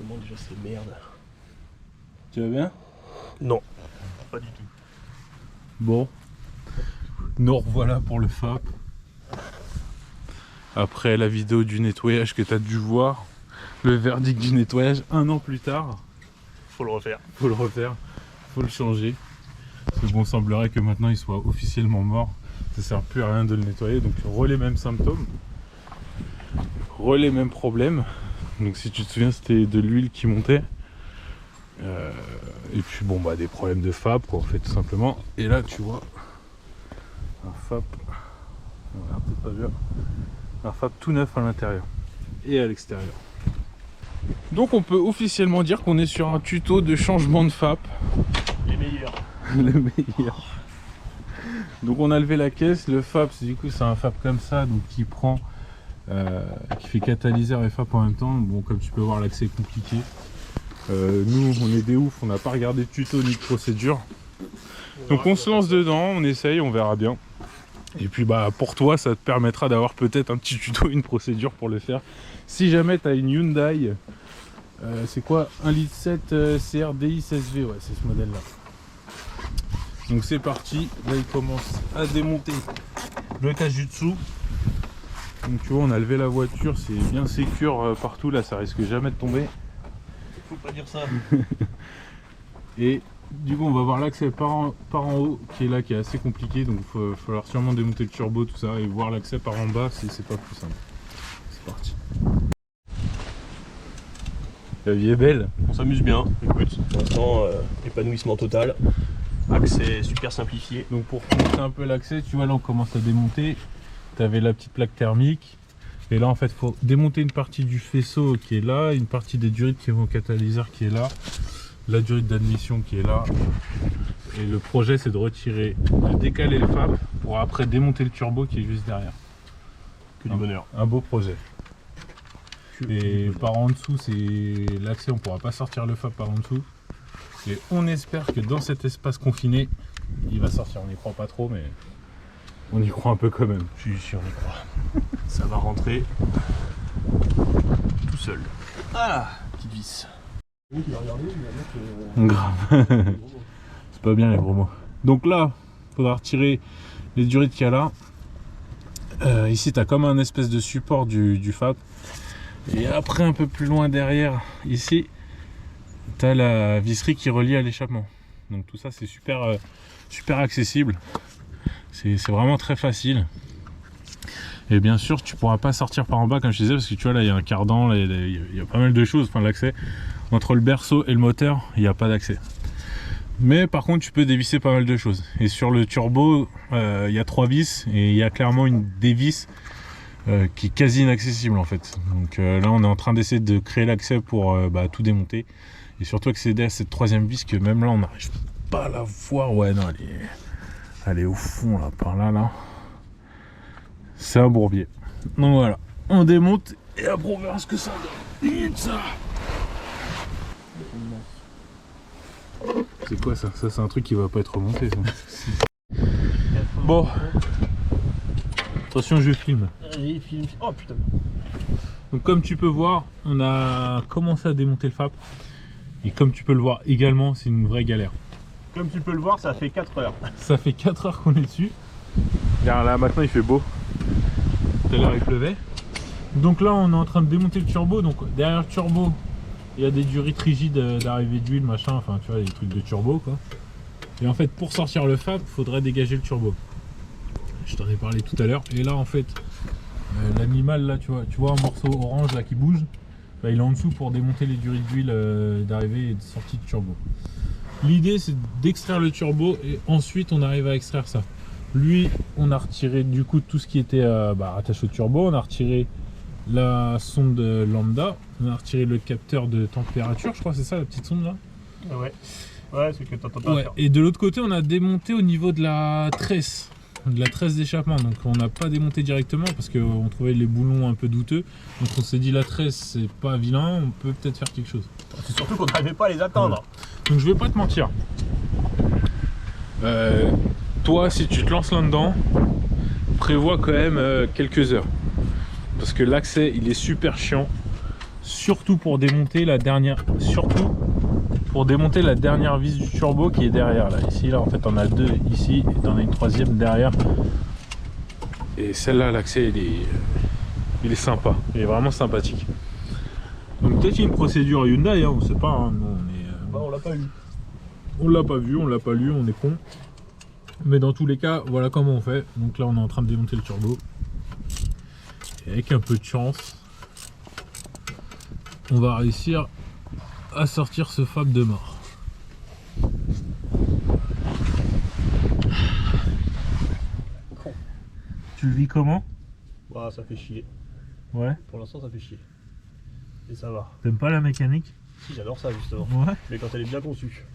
tellement déjà c'est merde. Tu vas bien? Non, pas du tout. Bon, nous revoilà pour le FAP. Après la vidéo du nettoyage que tu as dû voir, le verdict du nettoyage 1 an plus tard. Faut le refaire. Faut le refaire, faut le changer. Parce que bon, semblerait que maintenant il soit officiellement mort. Ça sert plus à rien de le nettoyer. Donc les mêmes symptômes, les mêmes problèmes. Donc si tu te souviens, c'était de l'huile qui montait. Et puis bon bah des problèmes de FAP quoi en fait tout simplement. Et là tu vois un FAP, on regarde peut-être pas bien, un FAP tout neuf à l'intérieur et à l'extérieur. Donc on peut officiellement dire qu'on est sur un tuto de changement de FAP. Les meilleurs. Le meilleur. Donc on a levé la caisse, le FAP du coup c'est un FAP comme ça donc qui prend qui fait catalyseur et FAP en même temps. Bon comme tu peux voir l'accès est compliqué. Nous on est des oufs, on n'a pas regardé de tuto ni de procédure. Donc on se lance dedans, on essaye, on verra bien. Et puis bah pour toi ça te permettra d'avoir peut-être un petit tuto, une procédure pour le faire. Si jamais tu as une Hyundai, c'est quoi 1,7 litre CRDI 16V, ouais c'est ce modèle là. Donc c'est parti, là il commence à démonter le Kajutsu. Donc tu vois on a levé la voiture, c'est bien sécure partout, là ça risque jamais de tomber. Faut pas dire ça. Et du coup on va voir l'accès par en haut qui est là, qui est assez compliqué. Donc il va falloir sûrement démonter le turbo tout ça et voir l'accès par en bas si c'est pas plus simple. C'est parti. La vie est belle. On s'amuse bien, écoute, pour l'instant épanouissement total. Accès super simplifié. Donc pour monter un peu l'accès, tu vois là on commence à démonter. Tu avais la petite plaque thermique. Et là en fait il faut démonter une partie du faisceau qui est là, une partie des durites qui vont au catalyseur qui est là, la durite d'admission qui est là. Et le projet c'est de retirer, de décaler le FAP pour après démonter le turbo qui est juste derrière. Que du bonheur. Un beau projet. Et par en dessous c'est l'accès, on pourra pas sortir le FAP par en dessous. Et on espère que dans cet espace confiné, il va sortir. On n'y croit pas trop mais on y croit un peu quand même. Si, si, on y croit. Ça va rentrer tout seul. Ah, petite vis. Grave. C'est pas bien les gros mots. Donc là, il faudra retirer les durites qu'il y a là. Ici, tu as comme un espèce de support du FAP. Et après, un peu plus loin derrière, ici, tu as la visserie qui relie à l'échappement. Donc tout ça, c'est super, super accessible. C'est vraiment très facile. Et bien sûr, tu pourras pas sortir par en bas comme je disais, parce que tu vois là, il y a un cardan, il y a pas mal de choses. Enfin, l'accès entre le berceau et le moteur, il n'y a pas d'accès. Mais par contre, tu peux dévisser pas mal de choses. Et sur le turbo, il y a 3 vis et il y a clairement une des vis qui est quasi inaccessible en fait. Donc là, on est en train d'essayer de créer l'accès pour tout démonter et surtout accéder à cette 3e vis que même là, on n'arrive pas à la voir. Ouais, non, elle est au fond là, par là, là. C'est un bourbier. Donc voilà, on démonte et après on verra ce que ça donne. C'est quoi ça? Ça c'est un truc qui va pas être remonté ça. Bon. Attention je filme. Allez, filme. Oh putain. Donc comme tu peux voir, on a commencé à démonter le FAP. Et comme tu peux le voir également, c'est une vraie galère. Comme tu peux le voir, ça fait 4 heures. Ça fait 4 heures qu'on est dessus. Regarde là, maintenant il fait beau. Tout à l'heure il pleuvait. Donc là on est en train de démonter le turbo. Donc derrière le turbo, il y a des durites rigides d'arrivée d'huile, machin, enfin tu vois, des trucs de turbo quoi. Et en fait pour sortir le FAP, il faudrait dégager le turbo. Je t'en ai parlé tout à l'heure. Et là en fait, l'animal là, tu vois un morceau orange là qui bouge, bah, il est en dessous pour démonter les durites d'huile d'arrivée et de sortie de turbo. L'idée c'est d'extraire le turbo et ensuite on arrive à extraire ça. Lui, on a retiré du coup tout ce qui était rattaché au turbo, on a retiré la sonde lambda, on a retiré le capteur de température, je crois c'est ça la petite sonde là. Ouais, ouais c'est que t'entends ouais. Et de l'autre côté on a démonté au niveau de la tresse d'échappement. Donc on n'a pas démonté directement parce qu'on trouvait les boulons un peu douteux. Donc on s'est dit la tresse c'est pas vilain, on peut peut-être faire quelque chose. C'est surtout qu'on n'arrivait pas à les attendre. Ouais. Donc je vais pas te mentir. Toi si tu te lances là-dedans, prévois quand même quelques heures. Parce que l'accès il est super chiant. surtout pour démonter la dernière vis du turbo qui est derrière là. Ici là en fait on a deux ici et on a une troisième derrière. Et celle-là, l'accès il est sympa, il est vraiment sympathique. Donc peut-être une procédure Hyundai, hein, on sait pas. Hein, on l'a pas eu. On l'a pas vu, on l'a pas lu, on est con. Mais dans tous les cas, voilà comment on fait. Donc là on est en train de démonter le turbo. Et avec un peu de chance, on va réussir à sortir ce Fab de mort. Tu le vis comment? Bah, ça fait chier. Ouais. Pour l'instant, ça fait chier. Et ça va. T'aimes pas la mécanique? Si, j'adore ça justement. Ouais. Mais quand elle est bien conçue.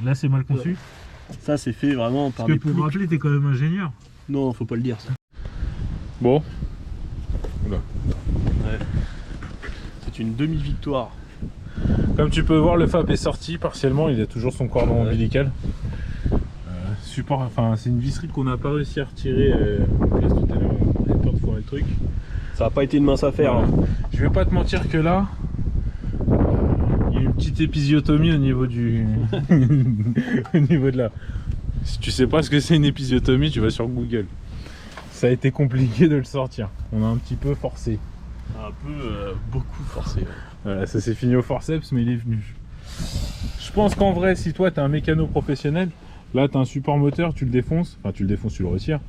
Là, c'est mal conçu. Ça, c'est fait vraiment par Parce des que pour rappeler, t'es quand même ingénieur. Non, faut pas le dire ça. Bon. Oula. Ouais. C'est une demi-victoire. Comme tu peux voir, le Fab est sorti partiellement. Il a toujours son cordon ombilical. Support, enfin, c'est une visserie qu'on n'a pas réussi à retirer. Place tout à l'heure, on avait peur de foirer le truc. Ça n'a pas été une mince affaire. Voilà. Hein. Je vais pas te mentir que là, il y a une petite épisiotomie au niveau du, au niveau de là. Si tu sais pas ce que c'est une épisiotomie, tu vas sur Google. Ça a été compliqué de le sortir. On a un petit peu forcé. Un peu, beaucoup forcé. Ouais. Voilà, ça s'est fini au forceps, mais il est venu. Je pense qu'en vrai, si toi t'es un mécano professionnel, là t'as un support moteur, tu le défonces, enfin tu le défonces, tu le retires,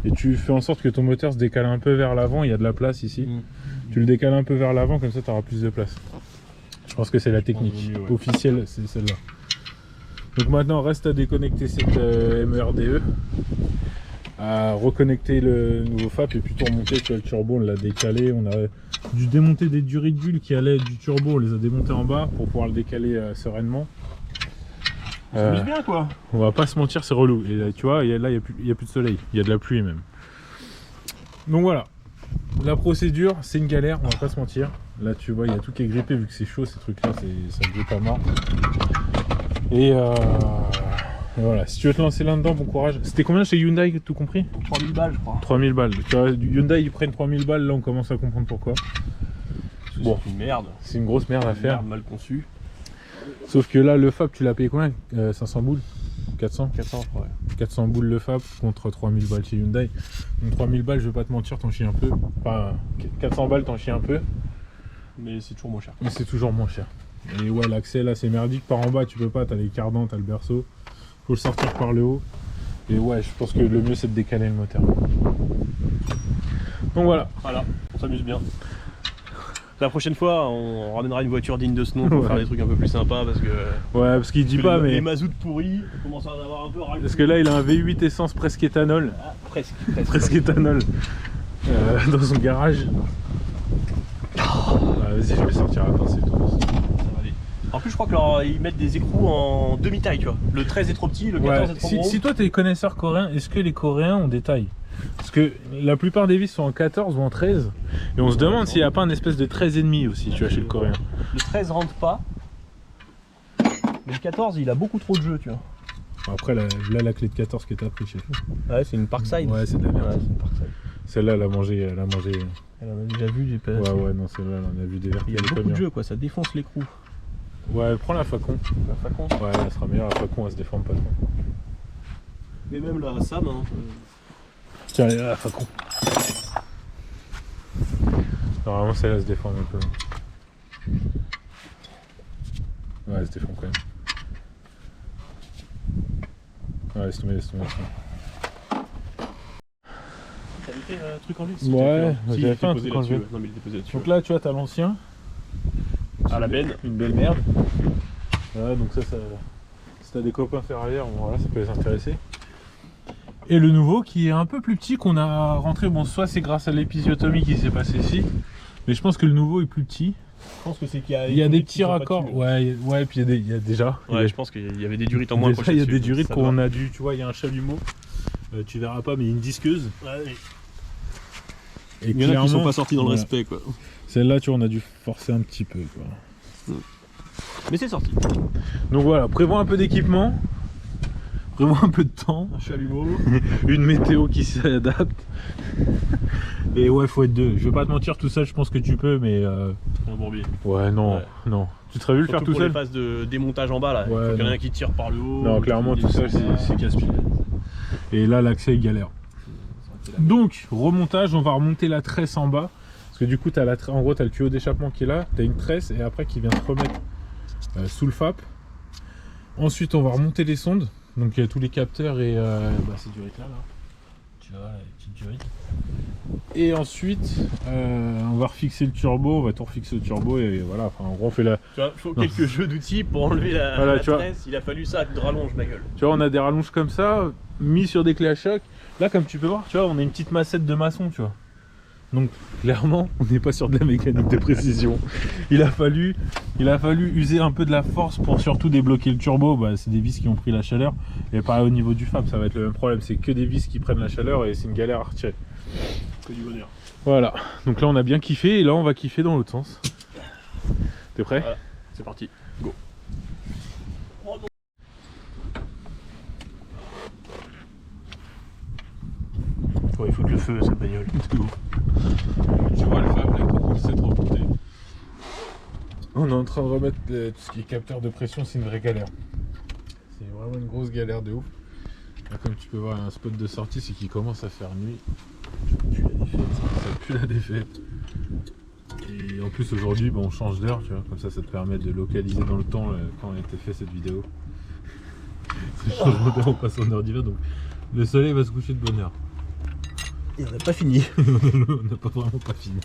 et tu fais en sorte que ton moteur se décale un peu vers l'avant. Il y a de la place ici. Tu le décales un peu vers l'avant, comme ça tu auras plus de place. Je pense que c'est la technique mieux, ouais. officielle, c'est celle-là. Donc maintenant reste à déconnecter cette MERDE, à reconnecter le nouveau FAP et puis tout remonter. Tu vois, le turbo on l'a décalé, on a dû démonter des duridules qui allaient du turbo, on les a démontés en bas pour pouvoir le décaler sereinement. Ça s'amuse bien quoi. On va pas se mentir, c'est relou. Et là, tu vois, là il n'y a plus de soleil, il y a de la pluie même. Donc voilà, la procédure c'est une galère, on va pas se mentir. Là tu vois, il y a tout qui est grippé vu que c'est chaud, ces trucs là, ça grippe à mort. Et voilà, si tu veux te lancer là-dedans, bon courage. C'était combien chez Hyundai, tout compris? 3000 balles je crois. 3000 balles. Tu vois, Hyundai ils prennent 3000 balles, là on commence à comprendre pourquoi. Bon, c'est une merde. C'est une grosse merde à faire. Merde mal conçue. Sauf que là, le Fab, tu l'as payé combien? 500 boules? 400? 400 ouais. 400 boules le Fab contre 3000 balles chez Hyundai. Donc 3000 balles, je vais pas te mentir, t'en chies un peu. Enfin, 400 balles, t'en chies un peu. Mais c'est toujours moins cher. Mais c'est toujours moins cher. Et ouais, l'accès là, c'est merdique. Par en bas, tu peux pas, t'as les cardans, t'as le berceau. Faut le sortir par le haut. Et ouais, je pense que le mieux, c'est de décaler le moteur. Donc voilà. Voilà, on s'amuse bien. La prochaine fois, on ramènera une voiture digne de ce nom pour faire des trucs un peu plus sympas parce que. Ouais, parce qu'il dit pas, mais. Les mazoutes pourris, on commence à en avoir un peu ras le Parce cul. que là, il a un V8 essence presque éthanol. Ah, presque. Presque éthanol. Dans son garage. Vas-y, je vais sortir. Attends, c'est tout. Ça va aller. En plus, je crois qu'ils mettent des écrous en demi-taille, tu vois. Le 13 est trop petit, le 14 est trop gros. Si toi, t'es connaisseur coréen, est-ce que les Coréens ont des tailles? Parce que la plupart des vis sont en 14 ou en 13. Et on se demande s'il n'y a pas un espèce de 13,5 aussi, tu vois, chez le Coréen. Le 13 rentre pas. Mais le 14, il a beaucoup trop de jeux, tu vois. Après, là, la clé de 14 qui est appris chez nous. Ouais, c'est une Parkside. Ouais, c'est de la merde. Ouais, c'est une Parkside. Celle-là, elle a mangé. Elle en a déjà vu, j'ai pas. Ouais, non, celle-là, on a vu des verres. Il y a beaucoup de jeux, quoi. Ça défonce l'écrou. Ouais, prends la Facon. La Facon. Ouais, elle sera meilleure. La Facon, elle se déforme pas trop. Mais même la Sam, hein. Tiens, elle est là, la Facon. Normalement, celle-là, elle se déforme un peu. Ouais, elle se déforme quand même. Ouais, laisse tomber. T'avais fait un truc en lui? Ouais, si, j'avais fait un truc en dessus. lui. Non, mais il était posé dessus. Donc là, tu vois, t'as l'ancien. À la benne. Une belle merde. Voilà, donc ça, si t'as des copains ferrailleurs, bon, voilà, ça peut les intéresser. Et le nouveau qui est un peu plus petit, qu'on a rentré, bon, soit c'est grâce à l'épisiotomie qui s'est passé ici, mais je pense que le nouveau est plus petit. Je pense que c'est qu'il y a des petits raccords. Ouais, puis il y a déjà. Ouais, je pense qu'il y avait des durites en moins. Déjà, il y a des durites qu'on a dû, tu vois, il y a un chalumeau. Tu verras pas, mais il y a une disqueuse. Ouais. Et il y en a qui sont pas sortis dans le respect, quoi. Celle-là, tu vois, on a dû forcer un petit peu, quoi. Mais c'est sorti. Donc voilà, prévois un peu d'équipement. Prévois un peu de temps. Un chalumeau. Une météo qui s'adapte. Et ouais, faut être deux. Je vais pas te mentir, tout seul, je pense que tu peux, mais. Un bourbier. Ouais, non, Ouais. non. Tu te serais vu le faire Surtout tout pour seul? les phases de démontage en bas là. Ouais, Il faut qu'il y en ait non. un qui tire par le haut. Non, clairement, tout seul, c'est casse-pied. Et là, l'accès est galère. Donc, remontage, on va remonter la tresse en bas. Parce que du coup, en gros, tu as le tuyau d'échappement qui est là, tu as une tresse et après qui vient se remettre sous le FAP. Ensuite, on va remonter les sondes. Donc, il y a tous les capteurs et ces durites là. Tu vois, les petites durites. Et ensuite, on va refixer le turbo, on va tout refixer au turbo et voilà. Enfin, en gros, on fait la. Tu vois, il faut quelques jeux d'outils pour enlever Voilà, la tu vois. tresse. Il a fallu ça de rallonge, ma gueule. Tu vois, on a des rallonges comme ça, mis sur des clés à choc. Là, comme tu peux voir, tu vois, on a une petite massette de maçon, tu vois. Donc, clairement, on n'est pas sur de la mécanique de précision. Il a fallu user un peu de la force pour surtout débloquer le turbo. Bah, c'est des vis qui ont pris la chaleur. Et pareil au niveau du FAP, ça va être le même problème. C'est que des vis qui prennent la chaleur et c'est une galère à retirer. Que du bonheur. Voilà. Donc là, on a bien kiffé et là, on va kiffer dans l'autre sens. T'es prêt? Voilà, c'est parti. Go. Ouais, il faut que le feu, cette bagnole. Tu vois le FAP là, il s'est trop monté. On est en train de remettre tout ce qui est capteur de pression, c'est une vraie galère. C'est vraiment une grosse galère de ouf. Là, comme tu peux voir, il y a un spot de sortie, c'est qu'il commence à faire nuit. Ça pue la défaite. Et en plus aujourd'hui, on change d'heure, tu vois, comme ça, ça te permet de localiser dans le temps quand a été fait cette vidéo. C'est le changement d'heure, on passe en heure d'hiver, donc le soleil va se coucher de bonne heure. Et on n'a pas fini. On n'a pas vraiment pas fini.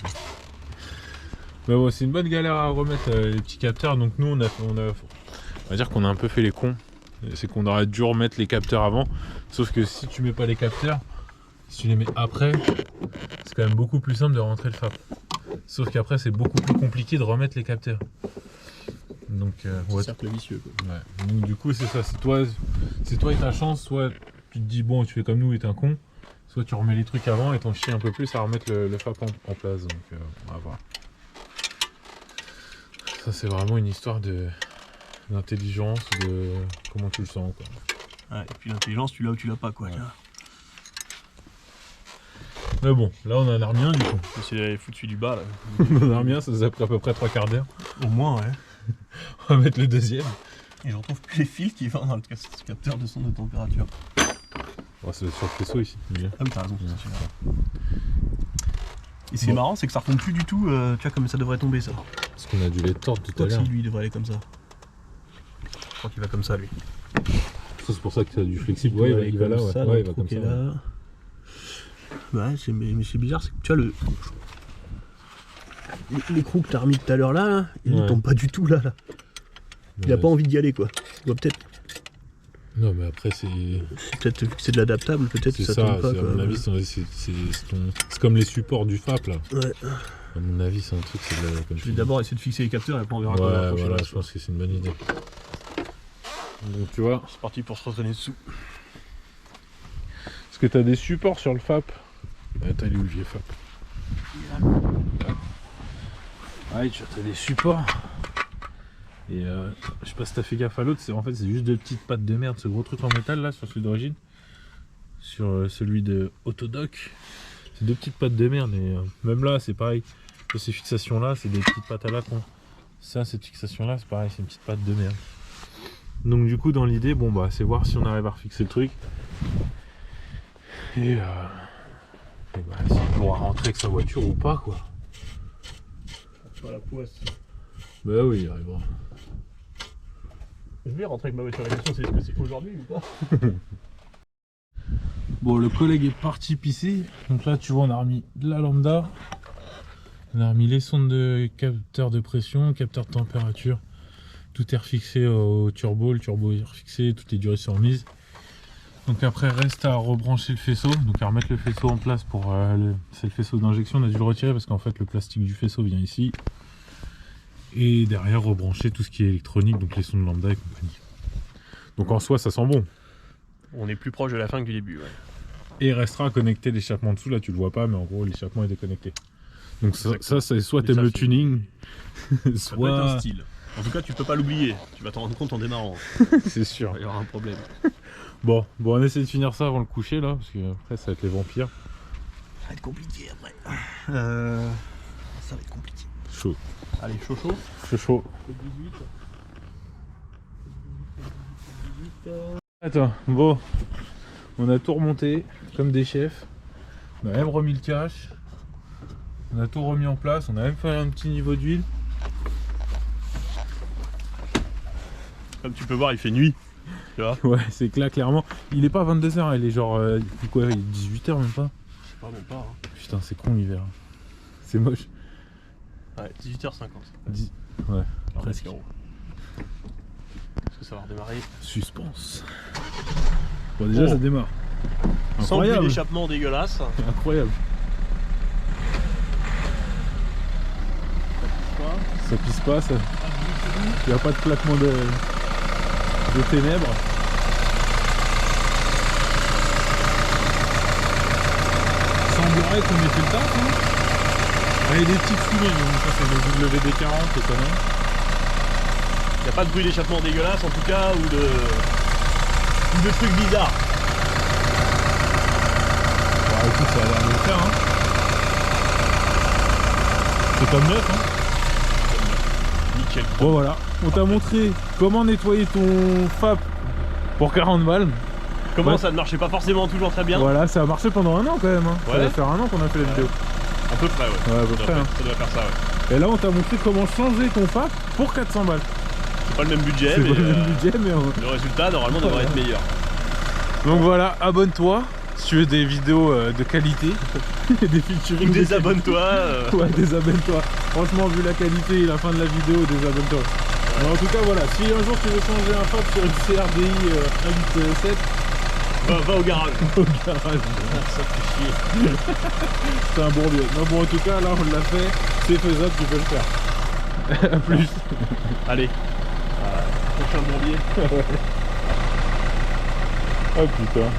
Mais bon, c'est une bonne galère à remettre les petits capteurs. Donc nous, on va dire qu'on a un peu fait les cons. C'est qu'on aurait dû remettre les capteurs avant. Sauf que si tu mets pas les capteurs, si tu les mets après, c'est quand même beaucoup plus simple de rentrer le FAP. Sauf qu'après, c'est beaucoup plus compliqué de remettre les capteurs. Donc, ouais. Cercle vicieux, quoi. Ouais. Donc du coup, c'est ça. C'est toi et ta chance. Soit tu te dis, bon, tu fais comme nous et t'es un con. Soit tu remets les trucs avant et t'en chies un peu plus à remettre le FAP en place. Donc on va voir. Ça c'est vraiment une histoire d'intelligence, de comment tu le sens, quoi. Ouais, et puis l'intelligence, tu l'as ou tu l'as pas, quoi. Ouais. Mais bon, là on a un armien du coup. C'est foutu du bas, là. Un armien, ça nous a pris à peu près 3 quarts d'heure. Au moins, ouais. On va mettre le deuxième. Et je retrouve plus les fils qui vont dans le capteur de sonde de température. Oh, c'est sur le faisceau ici. Bien. Ah oui, t'as raison, Ouais, c'est celui-là. Et ce qui est marrant, c'est que ça retombe plus du tout, tu vois, comme ça devrait tomber, ça. Parce qu'on a dû les tordre tout à Quoi l'heure. si lui, il devrait aller comme ça. Je crois qu'il va comme ça, lui. C'est pour ça que c'est du flexible. Ouais, il va là, ouais. Ça, Ouais, il le va trou comme qui ça. est là. Ouais, mais c'est bizarre, c'est que tu vois, l'écrou que t'as remis tout à l'heure là, il Ouais. tombe pas du tout là. Il a Ouais. pas envie d'y aller, quoi. Il doit peut-être, Non, mais après, c'est vu que c'est de l'adaptable, peut-être que ça. ça tombe pas, À quoi. mon avis, c'est comme les supports du FAP là. Ouais. À mon avis, c'est un truc, c'est de la. Comme Je vais d'abord essayer de fixer les capteurs et après on verra comment Ouais, approcher voilà, la je pense que c'est une bonne idée. Donc tu vois, C'est parti pour se retraîner dessous. parce que tu as des supports sur le FAP. T'as les vieux FAP. Ouais, tu as des supports. Et je sais pas si t'as fait gaffe à l'autre, en fait c'est juste deux petites pattes de merde, ce gros truc en métal là sur celui d'origine. Sur celui de Autodoc, c'est deux petites pattes de merde et même là c'est pareil. Sur ces fixations là, c'est des petites pattes à la con. Ça, cette fixation là, c'est pareil, c'est une petite patte de merde. Donc du coup dans l'idée, bon bah c'est voir si on arrive à refixer le truc. Et bah si on pourra rentrer avec sa voiture ou pas quoi. Sur la poisse. Bah oui, il arrivera. Je vais rentrer avec ma voiture. La question c'est est-ce que c'est aujourd'hui ou pas? Bon, le collègue est parti pisser. Donc là, tu vois, on a remis de la lambda. On a remis les sondes de capteur de pression, capteur de température. Tout est refixé au turbo. Le turbo est refixé, toutes les durées sont remises. Donc après, reste à rebrancher le faisceau. Donc à remettre le faisceau en place pour... c'est le faisceau d'injection. On a dû le retirer parce qu'en fait, le plastique du faisceau vient ici. Et derrière, rebrancher tout ce qui est électronique, donc les sondes lambda et compagnie. Donc en soi, ça sent bon. On est plus proche de la fin que du début, ouais. Et il restera à connecter l'échappement dessous, là tu le vois pas, mais en gros l'échappement est déconnecté. Donc ça c'est soit t'aimes le tuning, Ça peut être un soit... style. En tout cas, tu peux pas l'oublier. Tu vas t'en rendre compte en démarrant. C'est sûr. Il va y avoir un problème. Bon, on essaie de finir ça avant le coucher là, parce que après ça va être les vampires. Ça va être compliqué après. Ça va être compliqué. Chaud. Allez, chaud chaud. Chaud. Attends, bon, on a tout remonté comme des chefs. On a même remis le cache. On a tout remis en place. On a même fait un petit niveau d'huile. Comme tu peux voir, il fait nuit. Tu vois? Ouais, c'est clairement. Il est pas 22h, il est genre. Quoi, il est 18h même pas. Je sais pas, même pas. Hein. Putain, c'est con l'hiver. C'est moche. Ouais, 18h50. Ouais, presque. Est-ce que ça va redémarrer? Suspense. Bon, déjà, ça démarre. Sans bruit Incroyable. d'échappement dégueulasse. Incroyable. Ça pisse pas, ça. Il n'y a pas de claquement de ténèbres. Il semblerait qu'on ait fait le taf. Hein. Il y a des petites fumées, mais bon, ça c'est le WD-40, c'est ça, non? Il n'y a pas de bruit d'échappement dégueulasse en tout cas, ou de trucs bizarres. Bon, écoute, ça a l'air de le faire. Hein. C'est comme neuf. Hein. Nickel. Bon voilà, on t'a montré comment nettoyer ton FAP pour 40 balles. Comment Ouais. ça ne marchait pas forcément toujours très bien. Voilà, ça a marché pendant un an quand même. Hein. Ça Ouais. va faire un an qu'on a fait la vidéo. À peu près, ouais. Ouais, à peu Ça près. doit Hein. faire- ça doit faire ça, ouais. Et là, on t'a montré comment changer ton FAP pour 400 balles. C'est pas le même budget, C'est mais pas le même budget, mais le résultat normalement devrait être meilleur. donc voilà, abonne-toi si tu veux des vidéos de qualité, des featuring. Désabonne-toi. Ouais, désabonne-toi. Franchement, vu la qualité et la fin de la vidéo, désabonne-toi. Mais en tout cas, voilà, si un jour tu veux changer un FAP sur une CRDI 1.7, Va au garage. au garage. Ça fait chier. C'est un bourbier. Non, bon, en tout cas, là, on l'a fait. C'est faisable, tu peux le faire. A plus. Allez. Prochain bourbier. Oh putain.